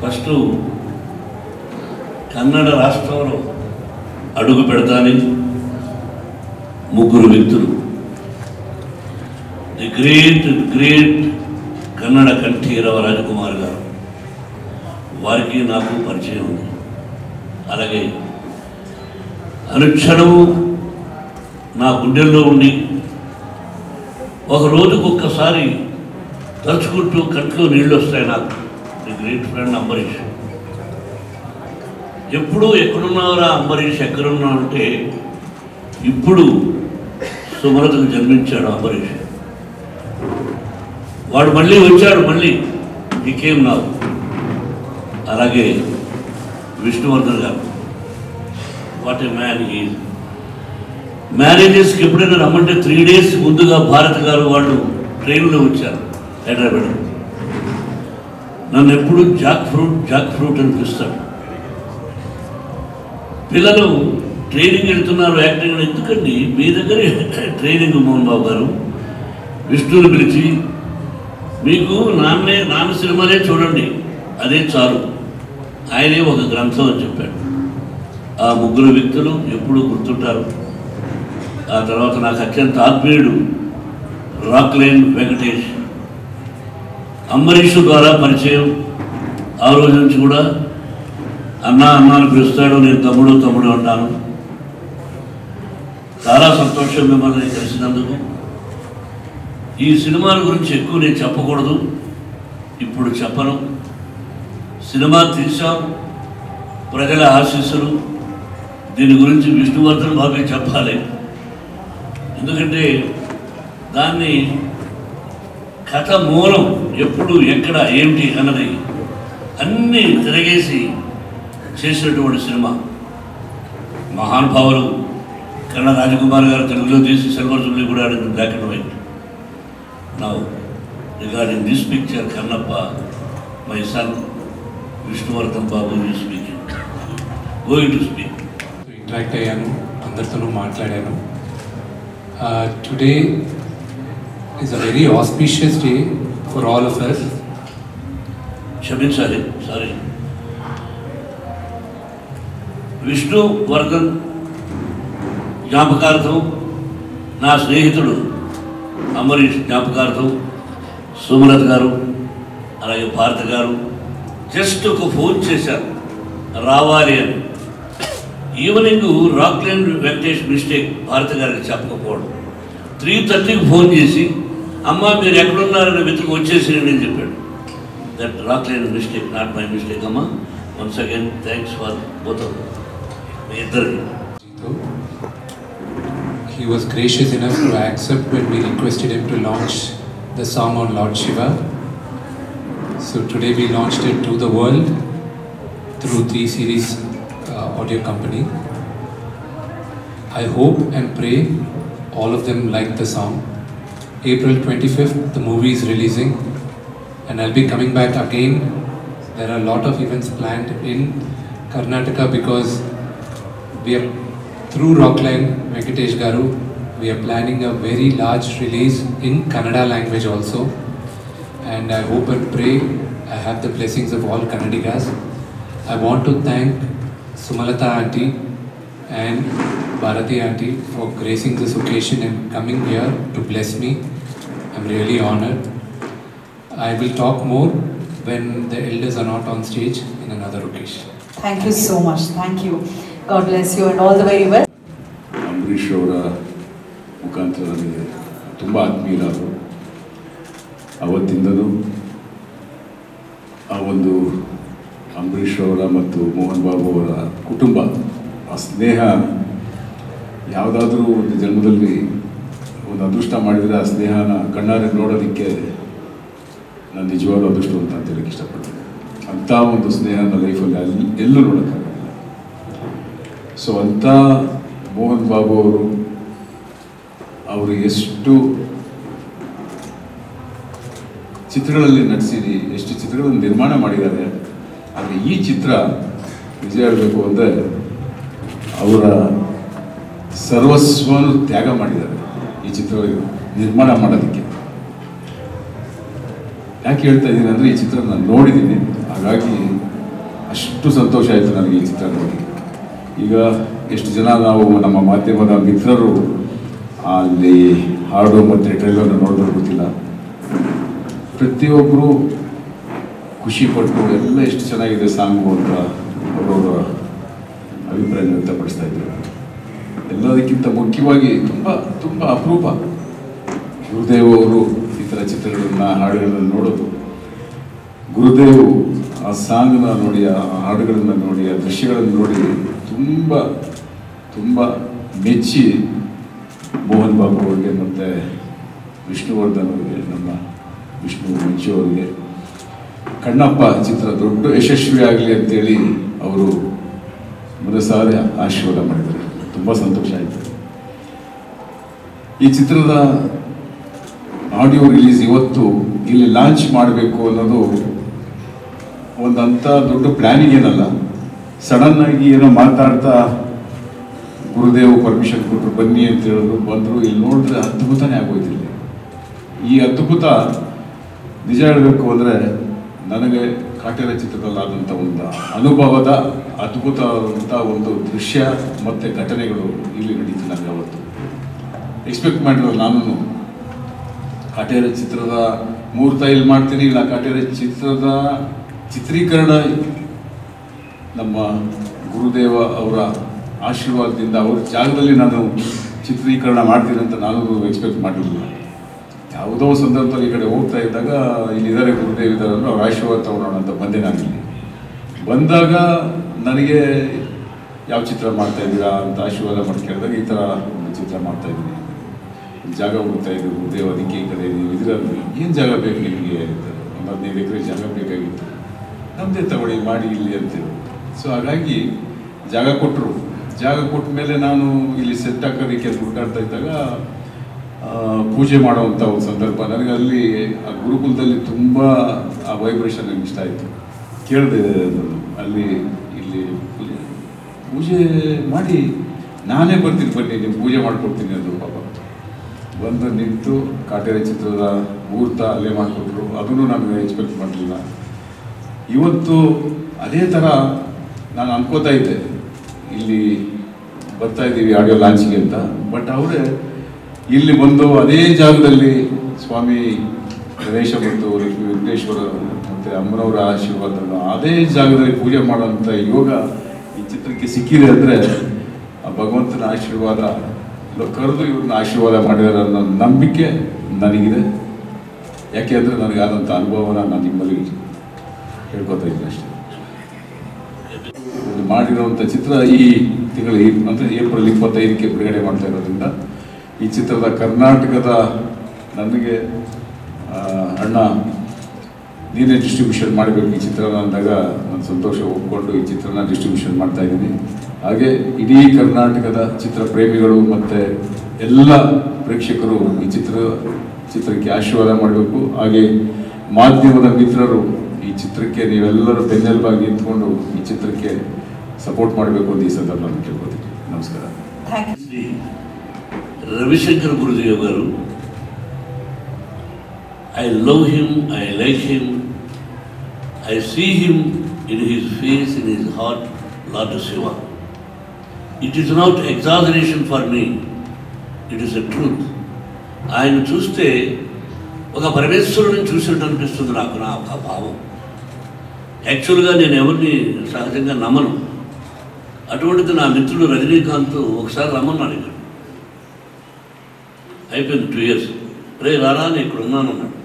First Kannada రాష్ట్రంలో అడుగు పెడతాని ముగ్గురు వ్యక్తులు, ది గ్రేట్ కన్నడ కంఠీరవ రాజకుమార్ గారు, వారికి నాకు పరిచయం ఉంది. అలాగే అనుక్షణము నా గుండెల్లో ఉండి ఒక రోజుకు ఒక్కసారి తలుచుకుంటూ కంట్లో నీళ్ళు వస్తాయి నాకు ది గ్రేట్ ఫ్రెండ్ అంబరీష్. ఎప్పుడు ఎక్కడున్నావురా అంబరీష్, ఎక్కడున్నా అంటే ఇప్పుడు సుమలతకు జన్మించాడు అంబరీష్. వాడు మళ్ళీ వచ్చాడు, మళ్ళీ బికేమ్ నౌ. అలాగే విష్ణువర్ధన్ గారు, వాట్ ఏ మ్యాన్ ఈజ్. మ్యారేజెస్కి ఎప్పుడైనా రమ్మంటే 3 days ముందుగా భారత్ గారు వాళ్ళు ట్రైన్లో వచ్చారు హైదరాబాద్. నన్ను ఎప్పుడు జాక్ ఫ్రూట్ అని పిలుస్తాడు. పిల్లలు ట్రైనింగ్ వెళ్తున్నారు, యాక్టింగ్ ఎందుకండి మీ దగ్గరే ట్రైనింగ్ మోహన్ బాబు గారు. విష్ణుని పిలిచి మీకు నాన్న సినిమాలే చూడండి, అదే చాలు, ఆయనే ఒక గ్రంథం అని చెప్పాడు. ఆ ముగ్గురు వ్యక్తులు ఎప్పుడూ గుర్తుంటారు. ఆ తర్వాత నాకు అత్యంత ఆత్మీయుడు రాక్లైన్ వెంకటేష్, అంబరీష్ ద్వారా పరిచయం. ఆ రోజు నుంచి కూడా అన్నాను పిలుస్తాడు, నేను తమ్ముడు అంటాను. చాలా సంతోషం మిమ్మల్ని కలిసినందుకు. ఈ సినిమాల గురించి ఎక్కువ నేను చెప్పకూడదు, ఇప్పుడు చెప్పను. సినిమా తీసాం, ప్రజల ఆశీస్సులు, దీని గురించి విష్ణువర్ధన్ బాబే చెప్పాలి. ఎందుకంటే దాన్ని కథ మూలం ఎప్పుడు ఎక్కడ ఏమిటి అన్నది అన్నీ తిరగేసి చేసినటువంటి సినిమా. మహానుభావులు కన్నడ రాజకుమార్ గారు తెలుగులో తీసి సిల్వర్ జూబ్లీ కూడా ఆడింది, black and white. Now regarding this picture Kannappa, my son Vishnuvardhan Babu is speaking, going to speak. Interact అయ్యాను, అందరితోనూ మాట్లాడాను. Today is a very auspicious day for all of us. క్షమించాలి, సారీ. విష్ణువర్ధన్ జ్ఞాపకార్థం, నా స్నేహితుడు అంబరీష్ జ్ఞాపకార్థం సుమలత గారు, అలాగే భారత గారు జస్ట్ ఒక ఫోన్ చేశారు రావాలి అని. ఈవినింగ్ రాక్లైన్ వెంకటేష్ మిస్టేక్ భారత గారికి చెప్పకపోవడం, 3:30కి ఫోన్ చేసి అమ్మ మీరు ఎక్కడున్నారని వెతుకు వచ్చేసేయండి అని చెప్పాడు. That Rockline mistake, not my mistake అమ్మా. Once again thanks for both of మీ ఇద్దరికి. He was gracious enough to accept when we requested him to launch the song on Lord Shiva. So today we launched it to the world through 3 Series audio company. I hope and pray all of them like the song. April 25th the movie is releasing and I'll be coming back again. There are a lot of events planned in Karnataka because we are through Rockline Venkatesh Garu, we are planning a very large release in Kannada language also, and I hope and pray I have the blessings of all Kannadigas. I want to thank Sumalata auntie and Bharati auntie for gracing this occasion and coming here to bless me. I'm really honored. I will talk more when the elders are not on stage in another occasion. Thank you so much. Thank you. God bless you and all the very best. Ambareesh ಅವರ ಮುಖಾಂತರ ನನಗೆ ತುಂಬ ಆತ್ಮೀಯರಾದರು. ಅವತ್ತಿಂದಲೂ ಆ ಒಂದು ಅಂಬರೀಷ್ ಅವರ ಮತ್ತು ಮೋಹನ್ ಬಾಬು ಅವರ ಕುಟುಂಬ, ಆ ಸ್ನೇಹ ಯಾವುದಾದ್ರೂ ಒಂದು ಜನ್ಮದಲ್ಲಿ ಒಂದು ಅದೃಷ್ಟ ಮಾಡಿದರೆ ಆ ಸ್ನೇಹನ ಕಣ್ಣಾರೆ ನೋಡೋದಕ್ಕೆ ನಾನು ನಿಜವಾಗ್ಲೂ ಅದೃಷ್ಟವಂತ ಅಂತ ಹೇಳಕ್ಕೆ ಇಷ್ಟಪಡ್ತೀನಿ. ಅಂಥ ಒಂದು ಸ್ನೇಹನ ಲೈಫಲ್ಲಿ ಎಲ್ಲೂ ನೋಡೋಕ್ಕಾಗಲ್ಲ. ಸೊ ಅಂಥ ಮೋಹನ್ ಬಾಬು ಅವರು ಎಷ್ಟು ಚಿತ್ರಗಳಲ್ಲಿ ನಟಿಸಿರಿ, ಎಷ್ಟು ಚಿತ್ರಗಳನ್ನು ನಿರ್ಮಾಣ ಮಾಡಿದ್ದಾರೆ. ಆದರೆ ಈ ಚಿತ್ರ ನಿಜ ಹೇಳಬೇಕು ಅಂದರೆ ಅವರ ಸರ್ವಸ್ವವನ್ನು ತ್ಯಾಗ ಮಾಡಿದ್ದಾರೆ ಈ ಚಿತ್ರ ನಿರ್ಮಾಣ ಮಾಡೋದಕ್ಕೆ. ಯಾಕೆ ಹೇಳ್ತಾ ಇದ್ದೀನಿ ಅಂದರೆ ಈ ಚಿತ್ರ ನಾನು ನೋಡಿದ್ದೀನಿ, ಹಾಗಾಗಿ ಅಷ್ಟು ಸಂತೋಷ ಆಯಿತು ನನಗೆ ಈ ಚಿತ್ರ ನೋಡಿ. ಈಗ ಎಷ್ಟು ಜನ ನಾವು ನಮ್ಮ ಮಾಧ್ಯಮದ ಮಿತ್ರರು ಅಲ್ಲಿ ಹಾಡು ಮತ್ತು ಟ್ರೈಲರ್ನ ನೋಡಿದ್ರೆ ಗೊತ್ತಿಲ್ಲ, ಪ್ರತಿಯೊಬ್ಬರು ಖುಷಿಪಟ್ಟು ಎಲ್ಲ ಎಷ್ಟು ಚೆನ್ನಾಗಿದೆ ಸಾಂಗು ಅಂತ ಅವರವರ ಅಭಿಪ್ರಾಯ ವ್ಯಕ್ತಪಡಿಸ್ತಾ ಇದ್ದಾರೆ. ಎಲ್ಲದಕ್ಕಿಂತ ಮುಖ್ಯವಾಗಿ ತುಂಬ ತುಂಬ ಅಪರೂಪ ಗುರುದೇವ್ ಅವರು ಈ ಥರ ಚಿತ್ರಗಳನ್ನು ಹಾಡುಗಳನ್ನು ನೋಡೋದು. ಗುರುದೇವ್ ಆ ಸಾಂಗ್ನ ನೋಡಿ, ಆ ಹಾಡುಗಳನ್ನು ನೋಡಿ, ಆ ದೃಶ್ಯಗಳನ್ನು ನೋಡಿ ತುಂಬ ತುಂಬ ಮೆಚ್ಚಿ ಮೋಹನ್ ಬಾಬು ಅವರಿಗೆ ಮತ್ತು ವಿಷ್ಣುವರ್ಧನ್ ಅವರಿಗೆ, ನಮ್ಮ ವಿಷ್ಣು ಮಂಚು ಅವರಿಗೆ ಕಣ್ಣಪ್ಪ ಚಿತ್ರ ದೊಡ್ಡ ಯಶಸ್ವಿ ಆಗಲಿ ಅಂತೇಳಿ ಅವರು ಮನಸಾರೆ ಆಶೀರ್ವಾದ ಮಾಡಿದ್ದಾರೆ. ತುಂಬ ಸಂತೋಷ ಆಯಿತು. ಈ ಚಿತ್ರದ ಆಡಿಯೋ ರಿಲೀಸ್ ಇವತ್ತು ಇಲ್ಲಿ ಲಾಂಚ್ ಮಾಡಬೇಕು ಅನ್ನೋದು ಒಂದಂಥ ದೊಡ್ಡ ಪ್ಲ್ಯಾನಿಂಗ್ ಏನಲ್ಲ, ಸಡನ್ನಾಗಿ ಏನೋ ಮಾತಾಡ್ತಾ ಗುರುದೇವ್ ಪರ್ಮಿಷನ್ ಕೊಟ್ಟರು ಬನ್ನಿ ಅಂತ ಹೇಳಿದ್ರು, ಬಂದರು. ಇಲ್ಲಿ ನೋಡಿದ್ರೆ ಅದ್ಭುತನೇ ಆಗೋಯ್ತಿಲ್ಲ. ಈ ಅದ್ಭುತ ನಿಜ ಹೇಳಬೇಕು ಅಂದರೆ ನನಗೆ ಕಾಟೇರ ಚಿತ್ರದಲ್ಲಾದಂಥ ಒಂದು ಅನುಭವದ ಅದ್ಭುತವಾದಂಥ ಒಂದು ದೃಶ್ಯ ಮತ್ತು ಘಟನೆಗಳು ಇಲ್ಲಿ ನಡೀತು. ನನಗೆ ಅವತ್ತು ಎಕ್ಸ್ಪೆಕ್ಟ್ ಮಾಡಿರೋದು, ನಾನು ಕಾಟೇರ ಚಿತ್ರದ ಮುಹೂರ್ತ ಇಲ್ಲಿ ಮಾಡ್ತೀನಿ, ಇಲ್ಲ ಕಾಟೇರ ಚಿತ್ರದ ಚಿತ್ರೀಕರಣ ನಮ್ಮ ಗುರುದೇವ ಅವರ ಆಶೀರ್ವಾದದಿಂದ ಅವ್ರ ಜಾಗದಲ್ಲಿ ನಾನು ಚಿತ್ರೀಕರಣ ಮಾಡ್ತೀನಿ ಅಂತ ನಾನು ಎಕ್ಸ್ಪೆಕ್ಟ್ ಮಾಡಿರಲಿಲ್ಲ. ಯಾವುದೋ ಸಂದರ್ಭದಲ್ಲಿ ಈ ಕಡೆ ಹೋಗ್ತಾ ಇದ್ದಾಗ ಇಲ್ಲಿದ್ದಾರೆ ಗುರುದೇವ್ ಇದ್ದಾರೆ ಅಂದರೆ ಅವ್ರ ಆಶೀರ್ವಾದ ತಗೊಳ್ಳೋಣ ಅಂತ ಬಂದೆ. ನಾನಿಲ್ಲಿ ಬಂದಾಗ ನನಗೆ ಯಾವ ಚಿತ್ರ ಮಾಡ್ತಾಯಿದ್ದೀರಾ ಅಂತ ಆಶೀರ್ವಾದ ಮಾಡಿ ಕೇಳಿದಾಗ ಈ ಥರ ಒಂದು ಚಿತ್ರ ಮಾಡ್ತಾಯಿದ್ದೀನಿ, ಜಾಗ ಹುಡುಕ್ತಾ ಇದ್ದೀವಿ ಗುರುದೇವ್, ಅದಕ್ಕೆ ಈ ಕಡೆ ನೀವು ಇದರಲ್ಲಿ ಏನು ಜಾಗ ಬೇಕು ನಿಮಗೆ ಅಂತ, ಒಂದು 15 ಎಕರೆ ಜಾಗ ಬೇಕಾಗಿತ್ತು, ನಮ್ಮದೇ ತಗೊಳ್ಳಿ ಮಾಡಿ ಇಲ್ಲಿ ಅಂತೇಳಿ. ಸೊ ಹಾಗಾಗಿ ಜಾಗ ಕೊಟ್ಟರು. ಜಾಗ ಕೊಟ್ಟ ಮೇಲೆ ನಾನು ಇಲ್ಲಿ ಸೆಟ್ ಹಾಕೋದಕ್ಕೆ ಹುಡುಕಾಡ್ತಾ ಇದ್ದಾಗ ಪೂಜೆ ಮಾಡೋವಂಥ ಒಂದು ಸಂದರ್ಭ ನನಗೆ ಅಲ್ಲಿ ಆ ಗುರುಕುಲದಲ್ಲಿ ತುಂಬ ಆ ವೈಬ್ರೇಷನ್ ನನಗೆ ಇಷ್ಟ ಆಯಿತು. ಕೇಳಿದೆ ಅಲ್ಲಿ ಇಲ್ಲಿ ಪೂಜೆ ಮಾಡಿ ನಾನೇ ಬರ್ತೀನಿ, ಬನ್ನಿ ನಿಮ್ಮ ಪೂಜೆ ಮಾಡಿಕೊಡ್ತೀನಿ ಅದು. ಪಾಪ ಬಂದು ನಿಂತು ಕಾಟೇರ ಚಿತ್ರದ ಮುಹೂರ್ತ ಅಲ್ಲೇ ಮಾಡಿಕೊಟ್ರು. ಅದನ್ನು ನಾನು ಎಕ್ಸ್ಪೆಕ್ಟ್ ಮಾಡಲಿಲ್ಲ. ಇವತ್ತು ಅದೇ ಥರ ನಾನು ಅನ್ಕೋತಾ ಇದ್ದೆ ಇಲ್ಲಿ ಬರ್ತಾ ಇದ್ದೀವಿ ಆಡಿಯೋ ಲಾಂಚಿಗೆ ಅಂತ. ಬಟ್ ಅವರೇ ಇಲ್ಲಿ ಬಂದು ಅದೇ ಜಾಗದಲ್ಲಿ ಸ್ವಾಮಿ ಗಣೇಶ ಮತ್ತು ಲಕ್ಷ್ಮೀ ವೆಂಕಟೇಶ್ವರ ಮತ್ತು ಅಮ್ಮನವರ ಆಶೀರ್ವಾದವನ್ನು ಅದೇ ಜಾಗದಲ್ಲಿ ಪೂಜೆ ಮಾಡೋಂಥ ಯೋಗ ಈ ಚಿತ್ರಕ್ಕೆ ಸಿಕ್ಕಿದೆ ಅಂದರೆ ಆ ಭಗವಂತನ ಆಶೀರ್ವಾದ ಕರೆದು ಇವ್ರನ್ನ ಆಶೀರ್ವಾದ ಮಾಡಿದಾರೆ ಅನ್ನೋ ನಂಬಿಕೆ ನನಗಿದೆ. ಯಾಕೆ ಅಂದರೆ ನನಗಾದಂಥ ಅನುಭವನ ನಾನು ನಿಮ್ಮಲ್ಲಿ ಹೇಳ್ಕೊತಾ ಇದ್ದೀನಿ ಅಷ್ಟೇ. ಮಾಡಿರುವಂಥ ಚಿತ್ರ ಈ ತಿಂಗಳ ಅಂದರೆ ಏಪ್ರಿಲ್ 25ಕ್ಕೆ ಬಿಡುಗಡೆ ಮಾಡ್ತಾ ಇರೋದ್ರಿಂದ ಈ ಚಿತ್ರದ ಕರ್ನಾಟಕದ ನನಗೆ ಅಣ್ಣ ನೀನೇ ಡಿಸ್ಟ್ರಿಬ್ಯೂಷನ್ ಮಾಡಬೇಕು ಈ ಚಿತ್ರನ ಅಂದಾಗ ನನ್ನ ಸಂತೋಷ ಒಪ್ಪಿಕೊಂಡು ಈ ಚಿತ್ರನ ಡಿಸ್ಟ್ರಿಬ್ಯೂಷನ್ ಮಾಡ್ತಾ ಇದ್ದೀನಿ. ಹಾಗೆ ಇಡೀ ಕರ್ನಾಟಕದ ಚಿತ್ರ ಪ್ರೇಮಿಗಳು ಮತ್ತು ಎಲ್ಲ ಪ್ರೇಕ್ಷಕರು ಈ ಚಿತ್ರಕ್ಕೆ ಆಶೀರ್ವಾದ ಮಾಡಬೇಕು. ಹಾಗೆ ಮಾಧ್ಯಮದ ಮಿತ್ರರು ಈ ಚಿತ್ರಕ್ಕೆ ನೀವೆಲ್ಲರೂ ಬೆನ್ನೆಲುಬಾಗಿ ನಿಂತ್ಕೊಂಡು ಈ ಚಿತ್ರಕ್ಕೆ ಸಪೋರ್ಟ್ ಮಾಡಬೇಕು ಅಂತ ಈ ಸಂದರ್ಭ ನಾನು ಕೇಳ್ಕೊತೀನಿ. ನಮಸ್ಕಾರ. Shri Ravishankar Gurudev garu, I love him, I like him, I see him in his face, in his heart, Lord Shiva. It is not exaggeration for me, it is a truth. ఆయన చూస్తే ఒక పరమేశ్వరుని చూసినట్టు అనిపిస్తుంది నాకు, నా ఒక భావం. యాక్చువల్గా నేను ఎవరిని సహజంగా నమ్మను. అటువంటిది నా మిత్రుడు రజనీకాంత్ ఒకసారి రమ్మన్నాడు. ఇక్కడ అయిపోయింది 2 years. రే రారా నేను ఇక్కడ ఉన్నాను అన్నాడు.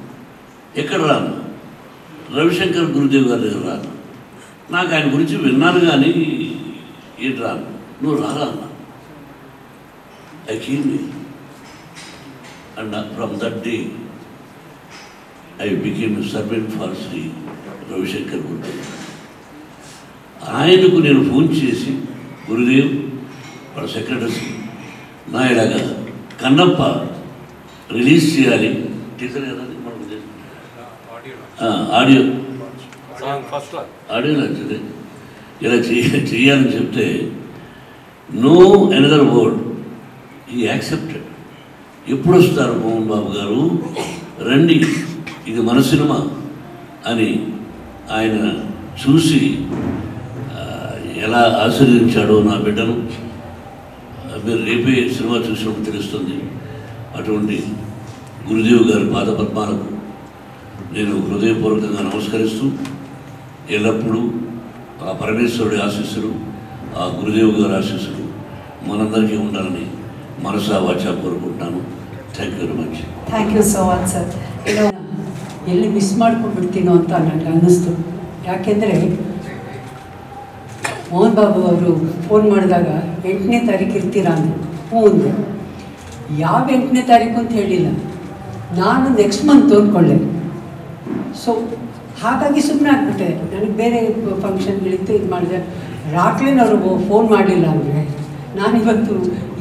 ఎక్కడ రాను? రవిశంకర్ గురుదేవ్ గారి దగ్గర రాను. నాకు ఆయన గురించి విన్నాను కానీ ఏంటి రాను, నువ్వు రారా అన్నా. I came here and from that day I became a servant for Shri Ravishankar Gurudev. ఆయనకు నేను ఫోన్ చేసి, గురుదేవ్ వాళ్ళ సెక్రటరీ నా ఇలాగా కన్నప్ప రిలీజ్ చేయాలి, టీచర్ కదా ఆడియో నచ్చింది, ఇలా చేయాలని చెప్తే నో ఎనదర్ వర్డ్, ఈ యాక్సెప్టెడ్. ఎప్పుడు వస్తారు మోహన్ బాబు గారు, రండి ఇది మన సినిమా అని ఆయన చూసి ఎలా ఆశీర్వదించాడో నా బిడ్డను మీరు రేపే సినిమా చూసినప్పుడు తెలుస్తుంది. అటువంటి గురుదేవ్ గారి పాదపద్మాలకు నేను హృదయపూర్వకంగా నమస్కరిస్తూ ఎల్లప్పుడూ ఆ పరమేశ్వరుడి ఆశీస్సులు, ఆ గురుదేవ్ గారి ఆశీస్సులు మనందరికీ ఉండాలని మనసా వాచా కోరుకుంటున్నాను. Thank you very much. Thank you so much sir. ಎಲ್ಲಿ ಮಿಸ್ ಮಾಡ್ಕೊಂಡ್ಬಿಡ್ತೀನೋ ಅಂತ ನನಗೆ ಅನ್ನಿಸ್ತು. ಯಾಕೆಂದರೆ ಮೋಹನ್ ಬಾಬು ಅವರು ಫೋನ್ ಮಾಡಿದಾಗ 8ನೇ ತಾರೀಕು ಇರ್ತೀರಾ ಅಂದರು. ಹ್ಞೂ ಅಂದೆ. ಯಾವ 8ನೇ ತಾರೀಕು ಅಂತ ಹೇಳಿಲ್ಲ, ನಾನು ನೆಕ್ಸ್ಟ್ ಮಂತ್ ಅಂದ್ಕೊಂಡೆ. ಸೊ ಹಾಗಾಗಿ ಸುಮ್ಮನೆ ಆಗ್ಬಿಟ್ಟೆ. ನನಗೆ ಬೇರೆ ಫಂಕ್ಷನ್ಗಳಿತ್ತು, ಇದು ಮಾಡಿದೆ. ರಾಕ್ಲಿನ್ ಅವರು ಫೋನ್ ಮಾಡಲಿಲ್ಲ ಅಂದರೆ ನಾನಿವತ್ತು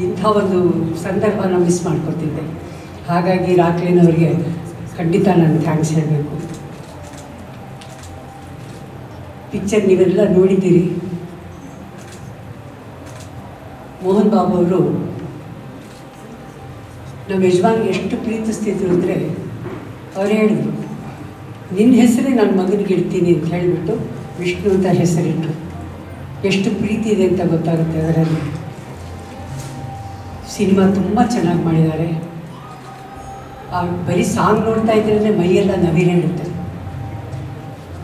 ಇಂಥ ಒಂದು ಸಂದರ್ಭನ ಮಿಸ್ ಮಾಡ್ಕೊತಿದ್ದೆ. ಹಾಗಾಗಿ ರಾಕ್ಲಿನ್ ಅವರಿಗೆ ಖಂಡಿತ ನಾನು ಥ್ಯಾಂಕ್ಸ್ ಹೇಳಬೇಕು. ಪಿಕ್ಚರ್ ನೀವೆಲ್ಲ ನೋಡಿದ್ದೀರಿ. ಮೋಹನ್ ಬಾಬು ಅವರು ನಮ್ಮ ಯಜಮಾನಿಗೆ ಎಷ್ಟು ಪ್ರೀತಿಸ್ತಿದ್ರು ಅಂದರೆ ಅವ್ರು ಹೇಳಿದ್ರು, ನಿನ್ನ ಹೆಸರೇ ನನ್ನ ಮಗನಿಗೆ ಇಡ್ತೀನಿ ಅಂತ ಹೇಳಿಬಿಟ್ಟು ವಿಷ್ಣು ಅಂತ ಹೆಸರಿಟ್ಟರು. ಎಷ್ಟು ಪ್ರೀತಿ ಇದೆ ಅಂತ ಗೊತ್ತಾಗುತ್ತೆ ಅದರಲ್ಲಿ. ಸಿನಿಮಾ ತುಂಬ ಚೆನ್ನಾಗಿ ಮಾಡಿದ್ದಾರೆ. ಬರೀ ಸಾಂಗ್ ನೋಡ್ತಾ ಇದ್ರೇ ಮೈಯೆಲ್ಲ ನವಿರೇಳುತ್ತೆ.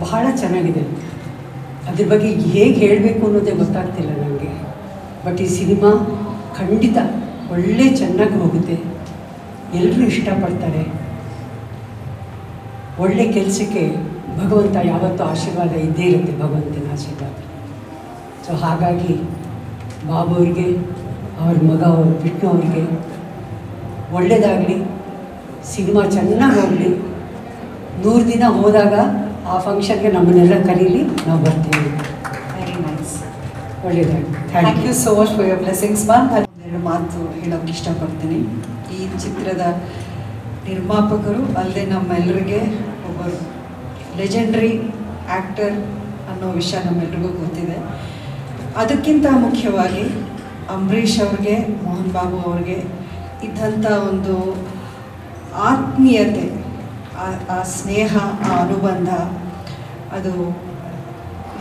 ಬಹಳ ಚೆನ್ನಾಗಿದೆ. ಅದ್ರ ಬಗ್ಗೆ ಹೇಗೆ ಹೇಳಬೇಕು ಅನ್ನೋದೇ ಗೊತ್ತಾಗ್ತಿಲ್ಲ ನನಗೆ. ಬಟ್ ಈ ಸಿನಿಮಾ ಖಂಡಿತ ಒಳ್ಳೆ ಚೆನ್ನಾಗಿ ಹೋಗುತ್ತೆ. ಎಲ್ಲರೂ ಇಷ್ಟಪಡ್ತಾರೆ. ಒಳ್ಳೆ ಕೆಲಸಕ್ಕೆ ಭಗವಂತ ಯಾವತ್ತೂ ಆಶೀರ್ವಾದ ಇದ್ದೇ ಇರುತ್ತೆ, ಭಗವಂತನ ಆಶೀರ್ವಾದ. ಸೊ ಹಾಗಾಗಿ ಬಾಬು ಅವ್ರಿಗೆ, ಅವ್ರ ಮಗ ವಿಷ್ಣು ಅವ್ರಿಗೆ ಒಳ್ಳೆಯದಾಗಲಿ, ಸಿನಿಮಾ ಚೆನ್ನಾಗಿ ಹೋಗಲಿ. 100 ದಿನ ಹೋದಾಗ ಆ ಫಂಕ್ಷನ್ಗೆ ನಮ್ಮನ್ನೆಲ್ಲ ಕರೀಲಿ, ನಾವು ಬರ್ತೀವಿ. Very nice. ಒಳ್ಳೆಯದಾಗಲಿ. Thank you so much for your blessings ma'am. ಎರಡು ಮಾತು ಹೇಳೋಕ್ಕೆ ಇಷ್ಟಪಡ್ತೀನಿ. ಈ ಚಿತ್ರದ ನಿರ್ಮಾಪಕರು ಅಲ್ಲದೆ ನಮ್ಮೆಲ್ಲರಿಗೆ ಒಬ್ಬರು ಲೆಜೆಂಡ್ರಿ ಆ್ಯಕ್ಟರ್ ಅನ್ನೋ ವಿಷಯ ನಮ್ಮೆಲ್ರಿಗೂ ಗೊತ್ತಿದೆ. ಅದಕ್ಕಿಂತ ಮುಖ್ಯವಾಗಿ ಅಂಬರೀಷ್ ಅವ್ರಿಗೆ, ಮೋಹನ್ ಬಾಬು ಅವ್ರಿಗೆ ಇದ್ದಂಥ ಒಂದು ಆತ್ಮೀಯತೆ, ಆ ಸ್ನೇಹ, ಆ ಅನುಬಂಧ, ಅದು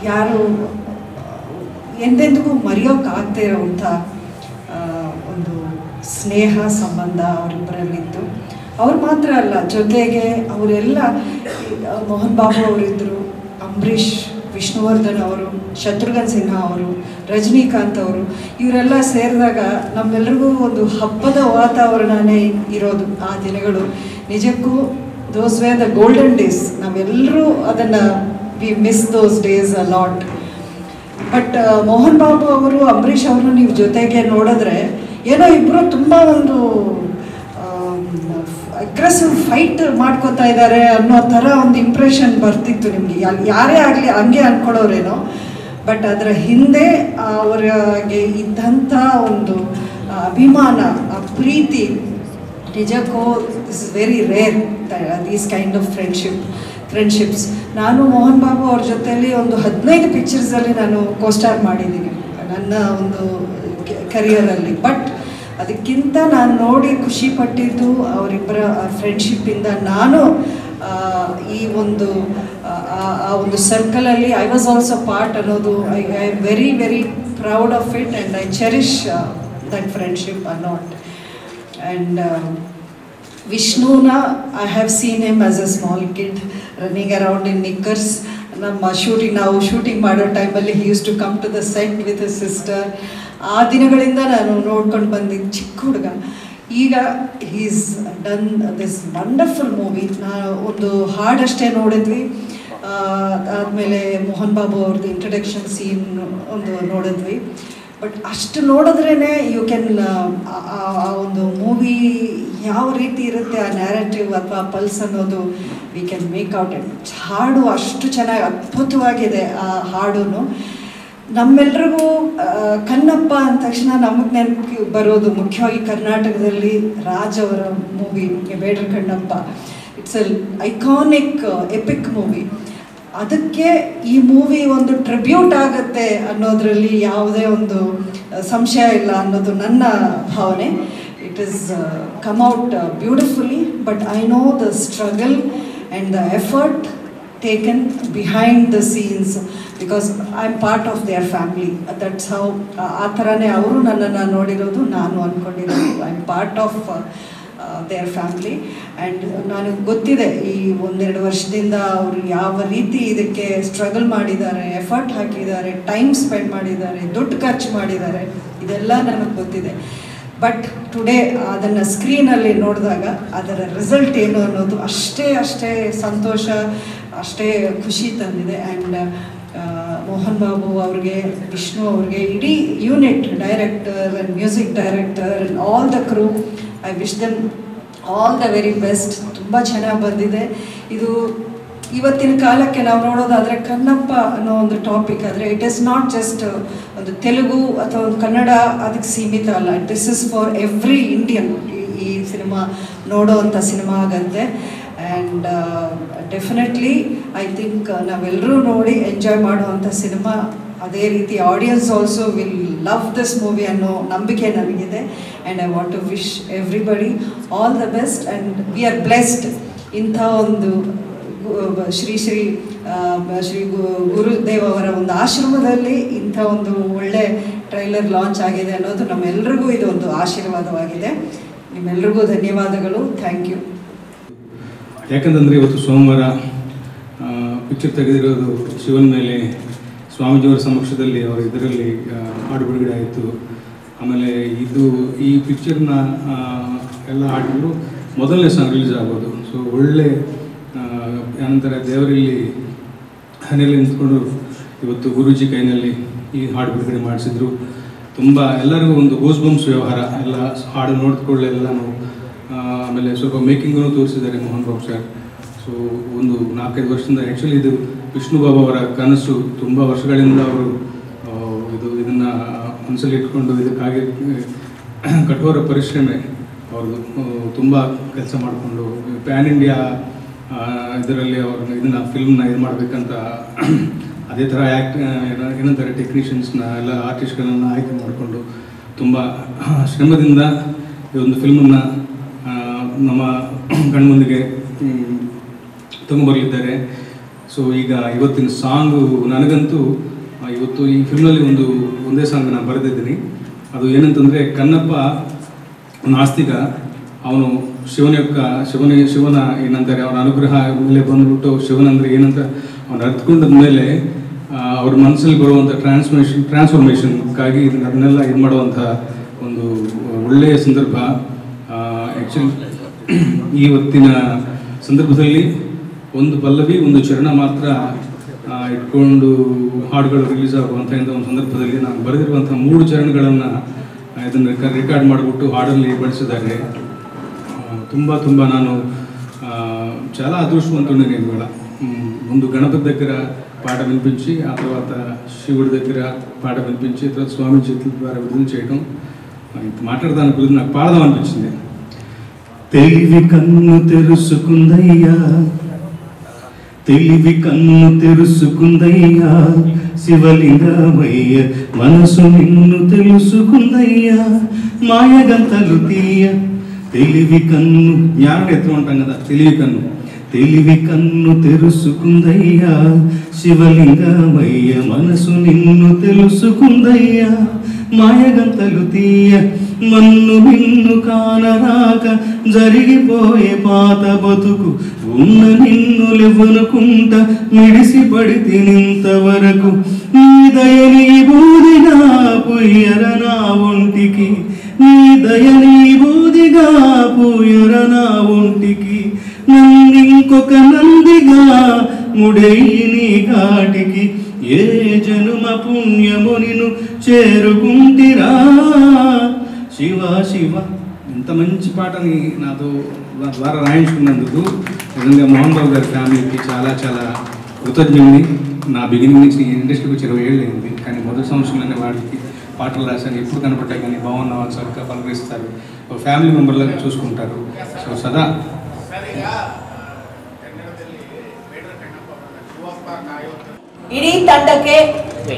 ಯಾರು ಎಂದೆಂದಿಗೂ ಮರೆಯೋಕ್ಕಾಗದೇ ಇರೋವಂಥ ಒಂದು ಸ್ನೇಹ ಸಂಬಂಧ ಅವರಿಬ್ಬರಲ್ಲಿತ್ತು. ಅವ್ರು ಮಾತ್ರ ಅಲ್ಲ, ಜೊತೆಗೆ ಅವರೆಲ್ಲ ಮೋಹನ್ ಬಾಬು ಅವರಿದ್ದರು, ಅಂಬರೀಷ್, ವಿಷ್ಣುವರ್ಧನ್ ಅವರು, ಶತ್ರುಘ್ನ ಸಿನ್ಹಾ ಅವರು, ರಜನಿಕಾಂತ್ ಅವರು, ಇವರೆಲ್ಲ ಸೇರಿದಾಗ ನಮ್ಮೆಲ್ರಿಗೂ ಒಂದು ಹಬ್ಬದ ವಾತಾವರಣನೇ ಇರೋದು ಆ ದಿನಗಳು. ನಿಜಕ್ಕೂ ದೋಸ್ ವೇ ದ ಗೋಲ್ಡನ್ ಡೇಸ್. ನಾವೆಲ್ಲರೂ ಅದನ್ನು V miss those days a lot. But Mohan Babu ಅವರು, ಅಂಬರೀಷ್ ಅವರು ನೀವು ಜೊತೆಗೆ ನೋಡಿದ್ರೆ ಏನೋ ಇಬ್ಬರು ತುಂಬ ಒಂದು ಅಗ್ರೆಸಿವ್ ಫೈಟ್ ಮಾಡ್ಕೋತಾ ಇದ್ದಾರೆ ಅನ್ನೋ ಥರ ಒಂದು ಇಂಪ್ರೆಷನ್ ಬರ್ತಿತ್ತು ನಿಮಗೆ. ಯಾರೇ ಆಗಲಿ ಹಂಗೆ ಅಂದ್ಕೊಳ್ಳೋರೇನೋ. ಬಟ್ ಅದರ ಹಿಂದೆ ಅವರಿಗೆ ಇದ್ದಂಥ ಒಂದು ಅಭಿಮಾನ, ಆ ಪ್ರೀತಿ, ನಿಜಕ್ಕೂ this is very rare these kind of friendships. ನಾನು ಮೋಹನ್ ಬಾಬು ಅವ್ರ ಜೊತೆಯಲ್ಲಿ ಒಂದು 15 ಪಿಕ್ಚರ್ಸಲ್ಲಿ ನಾನು ಕೋಸ್ಟಾರ್ ಮಾಡಿದ್ದೀನಿ ನನ್ನ ಒಂದು ಕರಿಯರಲ್ಲಿ. ಬಟ್ ಅದಕ್ಕಿಂತ ನಾನು ನೋಡಿ ಖುಷಿ ಪಟ್ಟಿದ್ದು ಅವರಿಬ್ಬರ ಫ್ರೆಂಡ್ಶಿಪ್ಪಿಂದ. ನಾನು ಈ ಒಂದು ಆ ಒಂದು ಸರ್ಕಲಲ್ಲಿ ಐ ವಾಸ್ ಆಲ್ಸೋ ಪಾರ್ಟ್ ಅನ್ನೋದು I am very very proud of it and I cherish that friendship a lot. And ವಿಷ್ಣುನ I have seen him as a small kid running around in knickers. ನಮ್ಮ ನಾವು shooting ಮಾಡೋ ಟೈಮಲ್ಲಿ he use to come to the set with his sister. ಆ ದಿನಗಳಿಂದ ನಾನು ನೋಡ್ಕೊಂಡು ಬಂದಿದ್ದು ಚಿಕ್ಕ ಹುಡುಗ. ಈಗ he's done this wonderful movie. ನಾವು ಒಂದು ಹಾಡಷ್ಟೇ ನೋಡಿದ್ವಿ. ಆದಮೇಲೆ ಮೋಹನ್ ಬಾಬು ಅವ್ರದ್ದು ಇಂಟ್ರಡಕ್ಷನ್ ಸೀನ್ ಒಂದು ನೋಡಿದ್ವಿ. ಬಟ್ ಅಷ್ಟು ನೋಡಿದ್ರೇ ಯು ಕ್ಯಾನ್ ಆ ಒಂದು ಮೂವಿ ಯಾವ ರೀತಿ ಇರುತ್ತೆ, ಆ ನ್ಯಾರೇಟಿವ್ ಅಥವಾ ಪಲ್ಸ್ ಅನ್ನೋದು we can make out it. ಹಾಡು ಅಷ್ಟು ಚೆನ್ನಾಗಿ ಅದ್ಭುತವಾಗಿದೆ ಆ ಹಾಡು. ನಮ್ಮೆಲ್ರಿಗೂ ಕನ್ನಪ್ಪ ಅಂದ ತಕ್ಷಣ ನಮಗೆ ನೆನಪು ಬರೋದು ಮುಖ್ಯವಾಗಿ ಕರ್ನಾಟಕದಲ್ಲಿ ರಾಜ್ ಅವರ movie Bedra Kannappa. It's a iconic epic movie. ಅದಕ್ಕೆ ಈ ಮೂವಿ ಒಂದು ಟ್ರಿಬ್ಯೂಟ್ ಆಗುತ್ತೆ ಅನ್ನೋದರಲ್ಲಿ ಯಾವುದೇ ಒಂದು ಸಂಶಯ ಇಲ್ಲ ಅನ್ನೋದು ನನ್ನ ಭಾವನೆ. It is come out beautifully. But I know the struggle and the effort taken behind the scenes because I'm part of their family. That's how ಆ ಥರನೇ ಅವರು ನನ್ನನ್ನು ನೋಡಿರೋದು, ನಾನು ಅಂದ್ಕೊಂಡಿರೋದು. I'm part of their family. And ನನಗೆ ಗೊತ್ತಿದೆ ಈ 1-2 ವರ್ಷದಿಂದ ಅವರು ಯಾವ ರೀತಿ ಇದಕ್ಕೆ ಸ್ಟ್ರಗಲ್ ಮಾಡಿದ್ದಾರೆ, ಎಫರ್ಟ್ ಹಾಕಿದ್ದಾರೆ, ಟೈಮ್ ಸ್ಪೆಂಡ್ ಮಾಡಿದ್ದಾರೆ, ದುಡ್ಡು ಖರ್ಚು ಮಾಡಿದ್ದಾರೆ, ಇದೆಲ್ಲ ನನಗೆ ಗೊತ್ತಿದೆ. ಬಟ್ ಟುಡೇ ಅದನ್ನು ಸ್ಕ್ರೀನಲ್ಲಿ ನೋಡಿದಾಗ ಅದರ ರಿಸಲ್ಟ್ ಏನು ಅನ್ನೋದು ಅಷ್ಟೇ ಸಂತೋಷ, ಅಷ್ಟೇ ಖುಷಿ ತಂದಿದೆ. ಆ್ಯಂಡ್ ಮೋಹನ್ ಬಾಬು ಅವ್ರಿಗೆ, ವಿಷ್ಣು ಅವ್ರಿಗೆ, ಇಡೀ unit, director and music director and all the crew, I wish them all the very best. ತುಂಬ ಚೆನ್ನಾಗಿ ಬಂದಿದೆ ಇದು. ಇವತ್ತಿನ ಕಾಲಕ್ಕೆ ನಾವು ನೋಡೋದಾದರೆ ಕನ್ನಪ್ಪ ಅನ್ನೋ ಒಂದು ಟಾಪಿಕ್ ಆದರೆ ಇಟ್ ಈಸ್ ನಾಟ್ ಜಸ್ಟ್ ಒಂದು ತೆಲುಗು ಅಥವಾ ಒಂದು ಕನ್ನಡ ಅದಕ್ಕೆ ಸೀಮಿತ ಅಲ್ಲ. This is for every Indian. ಈ ಸಿನಿಮಾ ನೋಡೋವಂಥ ಸಿನಿಮಾ ಆಗತ್ತೆ. ಆ್ಯಂಡ್ ಡೆಫಿನೆಟ್ಲಿ ಐ ಥಿಂಕ್ ನಾವೆಲ್ಲರೂ ನೋಡಿ ಎಂಜಾಯ್ ಮಾಡುವಂಥ ಸಿನಿಮಾ. ಅದೇ ರೀತಿ audience also will love this movie ಅನ್ನೋ ನಂಬಿಕೆ ನನಗಿದೆ. And I want to wish everybody all the best. And we are blessed ಇಂಥ ಒಂದು ಶ್ರೀ ಗುರುದೇವ್ ಅವರ ಒಂದು ಆಶ್ರಮದಲ್ಲಿ ಇಂಥ ಒಂದು ಒಳ್ಳೆ ಟ್ರೈಲರ್ ಲಾಂಚ್ ಆಗಿದೆ ಅನ್ನೋದು ನಮ್ಮೆಲ್ರಿಗೂ ಇದೊಂದು ಆಶೀರ್ವಾದವಾಗಿದೆ. ನಿಮ್ಮೆಲ್ರಿಗೂ ಧನ್ಯವಾದಗಳು. Thank you. ಯಾಕಂತಂದರೆ ಇವತ್ತು ಸೋಮವಾರ ಪಿಕ್ಚರ್ ತೆಗೆದಿರೋದು ಶಿವನ ಮೇಲೆ ಸ್ವಾಮೀಜಿಯವರ ಸಮಕ್ಷದಲ್ಲಿ ಅವರ ಇದರಲ್ಲಿ ಹಾಡು ಬಿಡುಗಡೆ ಆಯಿತು. ಆಮೇಲೆ ಈ ಪಿಕ್ಚರ್ನ ಎಲ್ಲ ಹಾಡುಗಳು ಮೊದಲನೇ ಸಾಂಗ್ ರಿಲೀಸ್ ಆಗೋದು. ಸೊ ಒಳ್ಳೆ ನಂತರ ದೇವರಲ್ಲಿ ಮನೆಯಲ್ಲಿ ನಿಂತ್ಕೊಂಡು ಇವತ್ತು ಗುರೂಜಿ ಕೈನಲ್ಲಿ ಈ ಹಾಡು ಬಿಡುಗಡೆ ಮಾಡಿಸಿದ್ರು. ತುಂಬ ಎಲ್ಲರಿಗೂ ಒಂದು ಗೂಸ್ ಬಂಪ್ಸ್ ವ್ಯವಹಾರ, ಎಲ್ಲ ಹಾಡು ನೋಡಿಕೊಳ್ಳೆಲ್ಲನೂ. ಆಮೇಲೆ ಸ್ವಲ್ಪ ಮೇಕಿಂಗೂ ತೋರಿಸಿದ್ದಾರೆ ಮೋಹನ್ ಬಾಬು ಸರ್. ಸೊ ಒಂದು 4-5 ವರ್ಷದಿಂದ ಆ್ಯಕ್ಚುಲಿ ಇದು ವಿಷ್ಣು ಬಾಬು ಅವರ ಕನಸು. ತುಂಬ ವರ್ಷಗಳಿಂದ ಅವರು ಇದನ್ನು ಮನಸ್ಸಲ್ಲಿ ಇಟ್ಕೊಂಡು ಇದಕ್ಕಾಗಿ ಕಠೋರ ಪರಿಶ್ರಮೆ ಅವ್ರದ್ದು. ತುಂಬ ಕೆಲಸ ಮಾಡಿಕೊಂಡು ಪ್ಯಾನ್ ಇಂಡಿಯಾ ಇದರಲ್ಲಿ ಅವರು ಇದನ್ನು ಫಿಲ್ಮ್ನ ಇದು ಮಾಡಬೇಕಂತ ಅದೇ ಥರ ಏನಂತಾರೆ ಟೆಕ್ನಿಷಿಯನ್ಸ್ನ ಎಲ್ಲ ಆರ್ಟಿಸ್ಟ್ಗಳನ್ನು ಆಯ್ಕೆ ಮಾಡಿಕೊಂಡು ತುಂಬ ಶ್ರಮದಿಂದ ಈ ಒಂದು ಫಿಲ್ಮನ್ನು ನಮ್ಮ ಕಣ್ಮುಂದಿಗೆ ತಗೊಂಬರಲಿದ್ದಾರೆ. ಸೊ ಈಗ ಇವತ್ತಿನ ಸಾಂಗು ನನಗಂತೂ ಇವತ್ತು ಈ ಫಿಲ್ಮ್ನಲ್ಲಿ ಒಂದೇ ಸಾಂಗ್ ನಾನು ಬರೆದಿದ್ದೀನಿ. ಅದು ಏನಂತಂದರೆ, ಕನ್ನಪ್ಪ ನಾಸ್ತಿಕ, ಅವನು ಶಿವನ ಏನಂತಾರೆ ಅವನ ಅನುಗ್ರಹ ಮೇಲೆ ಬಂದುಬಿಟ್ಟು ಶಿವನಂದರೆ ಏನಂತ ಅವನು ಅರ್ಥಕೊಂಡ ಮೇಲೆ ಅವ್ರ ಮನಸ್ಸಲ್ಲಿ ಬರುವಂಥ ಟ್ರಾನ್ಸ್ಫಾರ್ಮೇಷನ್ಗಾಗಿ ಅದನ್ನೆಲ್ಲ ಇದು ಮಾಡುವಂಥ ಒಂದು ಒಳ್ಳೆಯ ಸಂದರ್ಭ. ಆ್ಯಕ್ಚುಲಿ ಇವತ್ತಿನ ಸಂದರ್ಭದಲ್ಲಿ ಒಂದು ಪಲ್ಲವಿ ಒಂದು ಚರಣ ಮಾತ್ರ ಇಟ್ಕೊಂಡು ಹಾಡುಗಳು ರಿಲೀಸ್ ಆಗುವಂಥ ಒಂದು ಸಂದರ್ಭದಲ್ಲಿ ನಾನು ಬರೆದಿರುವಂಥ 3 ಚರಣಗಳನ್ನು ಇದನ್ನು ರೆಕಾರ್ಡ್ ಮಾಡಿಬಿಟ್ಟು ಹಾಡಲ್ಲಿ ಬಳಸಿದ್ದಾರೆ. ತುಂಬ ನಾನು చాలా అదృష్టవంతుడిని నేను కూడా. ముందు గణపతి దగ్గర పాట వినిపించి, ఆ తర్వాత శివుడి దగ్గర పాట వినిపించి, తర్వాత స్వామి చేతుల ద్వారా విడుదల చేయడం, ఇంత మాట్లాడదానికి బదులు నాకు పాడదాం అనిపించింది. తెలివి కన్ను తెరుసుకుందయ్యా, తెలివి కన్ను తెరుసుకుందయ్యా, శివలింగమయ్య మనసు నిన్ను తెలుసుకుందయ్యా, మాయగంతలు తీయ తెలివి కన్ను, జ్ఞానం ఎత్తు అంటాం కదా, తెలివి కన్ను తెరుసుకుందయ్యా, శివలింగమయ్య మనసు నిన్ను తెలుసుకుందయ్యా, మాయగంతలు తీయ మన్ను నిన్ను కానరాక జరిగిపోయే పాత బతుకు, ఉన్న నిన్ను లెవ్వనుకుంట మిడిసి పడితే నింతవరకు, నీ దయని బూదిగా పుయ్యర నా ఒంటికి, నీ దయని బూదిగా పుయ్యర నా ఒంటికి, నన్నింకొక నందిగా ముడెయ్యి నీ కాటికి, ఏ జనుమ పుణ్యము నిన్ను చేరుకుంటిరా శివ శివ. ఇంత మంచి పాటని నాతో నా ద్వారా రాయించుకున్నందుకు నిజంగా మోహన్ బాబు గారి ఫ్యామిలీకి చాలా చాలా కృతజ్ఞుని. నా బిగినింగ్ నుంచి ఇండస్ట్రీకి వచ్చి 20 ఏళ్ళు అయింది, కానీ మొదటి సంవత్సరంలోనే వాడికి పాటలు రాశాను. ఎప్పుడు కనపడ్డా కానీ బాగున్నావా చక్కగా పలకరిస్తారు, ఫ్యామిలీ మెంబర్లను చూసుకుంటారు. సో సదా ಇಡೀ ತಂಡಕ್ಕೆ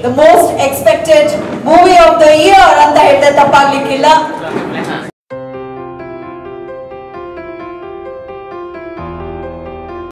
the most expected movie of the year ಅಂತ ಹೇಳಿದ್ರೆ ತಪ್ಪಾಗ್ಲಿಕ್ಕಿಲ್ಲ.